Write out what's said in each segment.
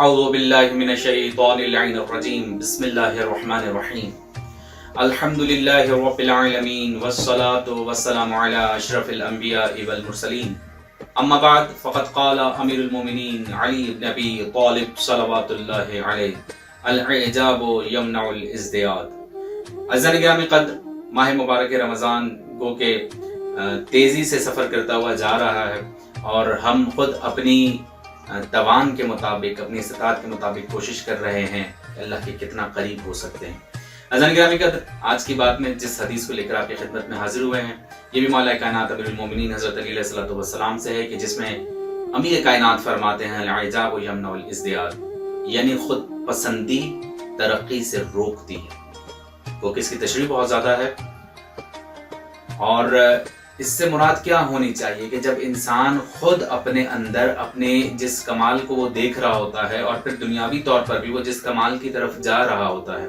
اعوذ باللہ من الشیطان اللعین الرجیم بسم اللہ الرحمن الرحیم الحمد للہ رب العالمین والصلاة والسلام علی اشرف الانبیاء والمرسلین اما بعد فقد قال امیر المومنین علی بن ابی طالب صلوات اللہ علیہ الاعجاب یمنع الازدیاد۔ عزیزان گرامی قدر، ماہ مبارک رمضان گو کہ تیزی سے سفر کرتا ہوا جا رہا ہے اور ہم خود اپنی توان کے مطابق، اپنی استطاعت کے مطابق کوشش کر رہے ہیں کہ اللہ کے کتنا قریب ہو سکتے ہیں۔ عزیزان گرامی قدر، آج کی بات میں جس حدیث کو لے کر آپ کی خدمت میں حاضر ہوئے ہیں، یہ بھی مولا کائنات امیر المومنین حضرت علی علیہ الصلوۃ والسلام سے ہے کہ جس میں امیر کائنات فرماتے ہیں الاعجاب یمنع الازدیاد، یعنی خود پسندی ترقی سے روکتی ہے۔ وہ کس کی تشریح بہت زیادہ ہے، اور اس سے مراد کیا ہونی چاہیے کہ جب انسان خود اپنے اندر اپنے جس کمال کو وہ دیکھ رہا ہوتا ہے اور پھر دنیاوی طور پر بھی وہ جس کمال کی طرف جا رہا ہوتا ہے،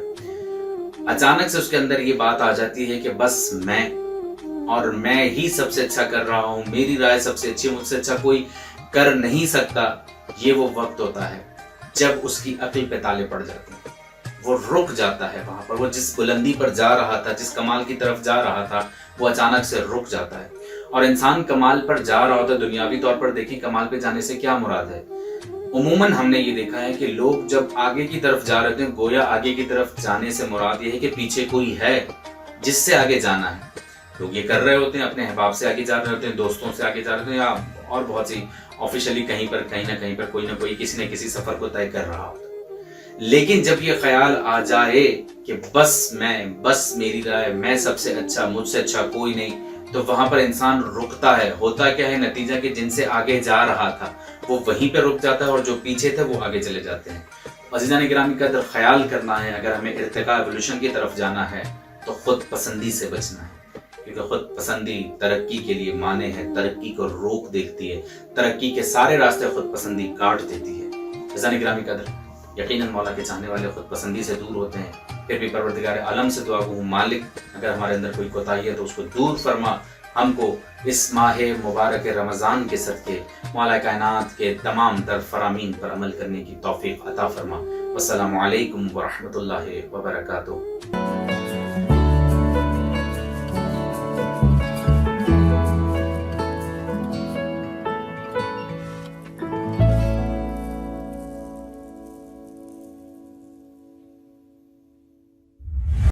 اچانک سے اس کے اندر یہ بات آ جاتی ہے کہ بس میں ہی سب سے اچھا کر رہا ہوں، میری رائے سب سے اچھی، مجھ سے اچھا کوئی کر نہیں سکتا۔ یہ وہ وقت ہوتا ہے جب اس کی عقل پہ تالے پڑ جاتے ہیں، وہ رک جاتا ہے وہاں پر، وہ جس بلندی پر جا رہا تھا، جس کمال کی طرف جا رہا تھا، وہ اچانک سے رک جاتا ہے۔ اور انسان کمال پر جا رہا ہوتا ہے، دنیاوی طور پر دیکھیں کمال پہ جانے سے کیا مراد ہے۔ عموماً ہم نے یہ دیکھا ہے کہ لوگ جب آگے کی طرف جا رہے ہیں، گویا آگے کی طرف جانے سے مراد یہ ہے کہ پیچھے کوئی ہے جس سے آگے جانا ہے۔ لوگ یہ کر رہے ہوتے ہیں، اپنے احباب سے آگے جا رہے ہوتے ہیں، دوستوں سے آگے جا رہے ہوتے ہیں، یا اور بہت سی آفیشلی کہیں نہ کہیں پر کوئی نہ کوئی کسی نہ کسی سفر کو طے کر رہا ہوتا ہے۔ لیکن جب یہ خیال آ جائے کہ بس میری رائے، میں سب سے اچھا، مجھ سے اچھا کوئی نہیں، تو وہاں پر انسان رکتا ہے۔ ہوتا کیا ہے نتیجہ کہ جن سے آگے جا رہا تھا وہ وہیں پہ رک جاتا ہے اور جو پیچھے تھے وہ آگے چلے جاتے ہیں۔ عزیزان گرامی قدر، خیال کرنا ہے اگر ہمیں ارتقاء ایوولوشن کی طرف جانا ہے تو خود پسندی سے بچنا ہے، کیونکہ خود پسندی ترقی کے لیے مانع ہے، ترقی کو روک دیتی ہے، ترقی کے سارے راستے خود پسندی کاٹ دیتی ہے۔ عزیزان گرامی قدر، یقیناً مولا کے چاہنے والے خود پسندی سے دور ہوتے ہیں، پھر بھی پروردگار عالم سے دعا گو مالک اگر ہمارے اندر کوئی کوتاہی ہے تو اس کو دور فرما، ہم کو اس ماہ مبارک رمضان کے صدقے مولا کائنات کے تمام تر فرامین پر عمل کرنے کی توفیق عطا فرما۔ والسلام علیکم ورحمۃ اللہ وبرکاتہ۔